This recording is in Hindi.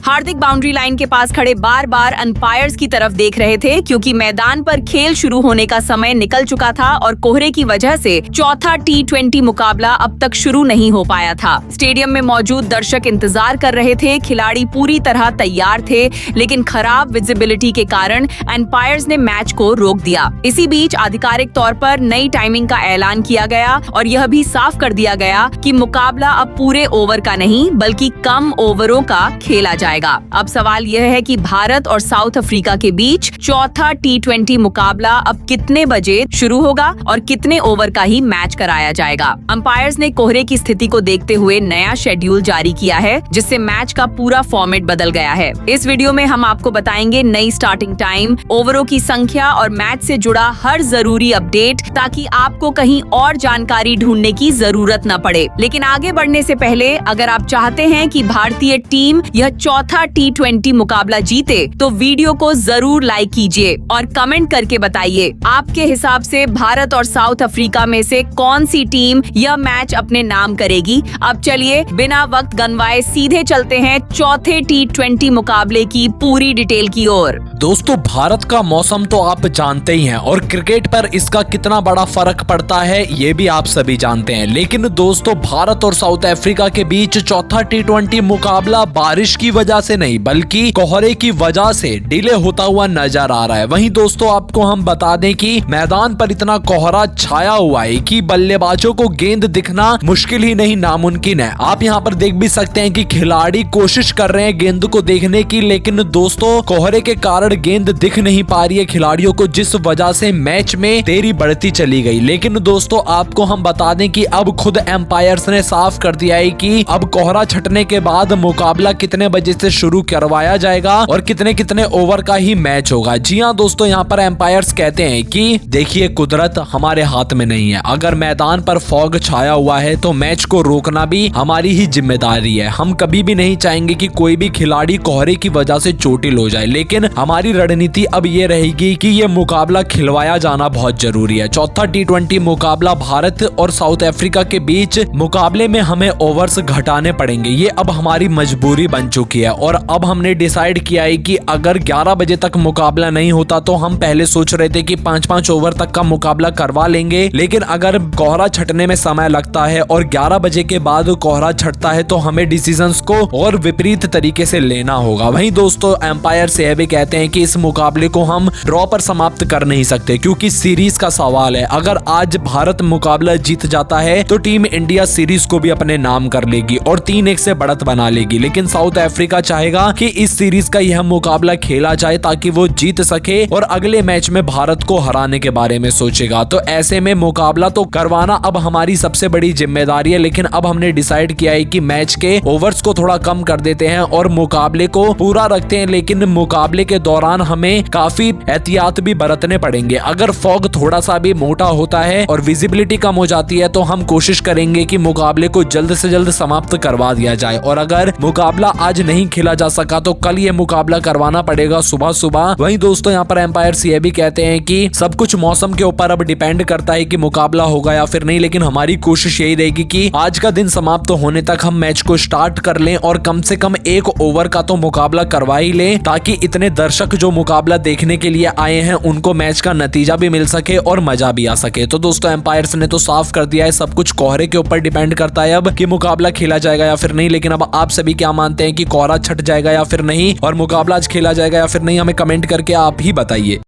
हार्दिक बाउंड्री लाइन के पास खड़े बार बार अंपायर्स की तरफ देख रहे थे क्योंकि मैदान पर खेल शुरू होने का समय निकल चुका था और कोहरे की वजह से चौथा T20 मुकाबला अब तक शुरू नहीं हो पाया था। स्टेडियम में मौजूद दर्शक इंतजार कर रहे थे, खिलाड़ी पूरी तरह तैयार थे, लेकिन खराब विजिबिलिटी के कारण अंपायर्स ने मैच को रोक दिया। इसी बीच आधिकारिक तौर पर नई टाइमिंग का ऐलान किया गया और यह भी साफ कर दिया गया कि मुकाबला अब पूरे ओवर का नहीं बल्कि कम ओवरों का खेला जाएगा। अब सवाल यह है कि भारत और साउथ अफ्रीका के बीच चौथा T20 मुकाबला अब कितने बजे शुरू होगा और कितने ओवर का ही मैच कराया जाएगा। अंपायर्स ने कोहरे की स्थिति को देखते हुए नया शेड्यूल जारी किया है, जिससे मैच का पूरा फॉर्मेट बदल गया है। इस वीडियो में हम आपको बताएंगे नई स्टार्टिंग टाइम, ओवरों की संख्या और मैच से जुड़ा हर जरूरी अपडेट, ताकि आपको कहीं और जानकारी ढूंढने की जरूरत न पड़े। लेकिन आगे बढ़ने से पहले अगर आप चाहते हैं कि भारतीय टीम यह चौथा T20 मुकाबला जीते तो वीडियो को जरूर लाइक कीजिए और कमेंट करके बताइए आपके हिसाब से भारत और साउथ अफ्रीका में से कौन सी टीम यह मैच अपने नाम करेगी। अब चलिए बिना वक्त गंवाए सीधे चलते हैं चौथे T20 मुकाबले की पूरी डिटेल की ओर। दोस्तों, भारत का मौसम तो आप जानते ही हैं और क्रिकेट पर इसका कितना बड़ा फर्क पड़ता है ये भी आप सभी जानते हैं। लेकिन दोस्तों, भारत और साउथ अफ्रीका के बीच चौथा T20 मुकाबला बारिश की वजह से नहीं बल्कि कोहरे की वजह से डिले होता हुआ नजर आ रहा है। वहीं दोस्तों, आपको हम बता दें कि मैदान पर इतना कोहरा छाया हुआ है कि बल्लेबाजों को गेंद दिखना मुश्किल ही नहीं नामुमकिन है। आप यहाँ पर देख भी सकते हैं कि खिलाड़ी कोशिश कर रहे हैं गेंद को देखने की, लेकिन दोस्तों कोहरे के कारण गेंद दिख नहीं पा रही है खिलाड़ियों को, जिस वजह से मैच में देरी बढ़ती चली गई। लेकिन दोस्तों, आपको हम बता दें कि अब खुद एम्पायर्स ने साफ कर दिया है कि अब कोहरा छटने के बाद मुकाबला कितने बजे से शुरू करवाया जाएगा और कितने कितने ओवर का ही मैच होगा। जी हाँ दोस्तों, यहाँ पर एम्पायर्स कहते हैं कि देखिए, कुदरत हमारे हाथ में नहीं है। अगर मैदान पर फॉग छाया हुआ है तो मैच को रोकना भी हमारी ही जिम्मेदारी है। हम कभी भी नहीं चाहेंगे कि कोई भी खिलाड़ी कोहरे की वजह से चोटिल हो जाए, लेकिन हमारी रणनीति अब ये रहेगी कि ये मुकाबला खिलवाया जाना बहुत जरूरी है। चौथा T20 मुकाबला भारत और साउथ अफ्रीका के बीच मुकाबले में हमें ओवर्स घटाने पड़ेंगे। ये अब हमारी मजबूरी बन चुकी है और अब हमने डिसाइड किया है कि अगर 11 बजे तक मुकाबला नहीं होता तो हम पहले सोच रहे थे कि 5-5 ओवर तक का मुकाबला करवा लेंगे, लेकिन अगर कोहरा छटने में समय लगता है और 11 बजे के बाद कोहरा छटता है तो हमें डिसीजंस को और विपरीत तरीके से लेना होगा। वहीं दोस्तों, एम्पायर से भी कहते हैं कि इस मुकाबले को हम ड्रॉ पर समाप्त कर नहीं सकते क्योंकि सीरीज का सवाल है। अगर आज भारत मुकाबला जीत जाता है तो टीम इंडिया सीरीज को भी अपने नाम कर लेगी और 3-1 से बढ़त बना लेगी। लेकिन साउथ अफ्रीका चाहेगा कि इस सीरीज का यह मुकाबला खेला जाए ताकि वो जीत सके और अगले मैच में भारत को हराने के बारे में सोचेगा। तो ऐसे में मुकाबला तो करवाना अब हमारी सबसे बड़ी जिम्मेदारी है, लेकिन अब हमने डिसाइड किया है कि मैच के ओवर्स को थोड़ा कम कर देते हैं और मुकाबले को पूरा रखते हैं। लेकिन मुकाबले के दौरान हमें काफी एहतियात भी बरतने पड़ेंगे। अगर फॉग थोड़ा सा भी मोटा होता है और विजिबिलिटी कम हो जाती है तो हम कोशिश करेंगे कि मुकाबले को जल्द से जल्द समाप्त करवा दिया जाए और अगर मुकाबला आज नहीं खेला जा सका तो कल ये मुकाबला करवाना पड़ेगा सुबह सुबह। वहीं दोस्तों, यहाँ पर एम्पायर्स ये भी कहते हैं कि सब कुछ मौसम के ऊपर अब डिपेंड करता है कि मुकाबला होगा या फिर नहीं, लेकिन हमारी कोशिश यही रहेगी कि आज का दिन समाप्त होने तक हम मैच को स्टार्ट कर लें और कम से कम 1 ओवर का तो मुकाबला करवा ही लें ताकि इतने दर्शक जो मुकाबला देखने के लिए आए हैं उनको मैच का नतीजा भी मिल सके और मजा भी आ सके। तो दोस्तों, एम्पायर्स ने तो साफ कर दिया है, सब कुछ कोहरे के ऊपर डिपेंड करता है अब कि मुकाबला खेला जाएगा या फिर नहीं। लेकिन अब आप सभी क्या मानते हैं कि कोहरा छट जाएगा या फिर नहीं और मुकाबला आज खेला जाएगा या फिर नहीं, हमें कमेंट करके आप ही बताइए।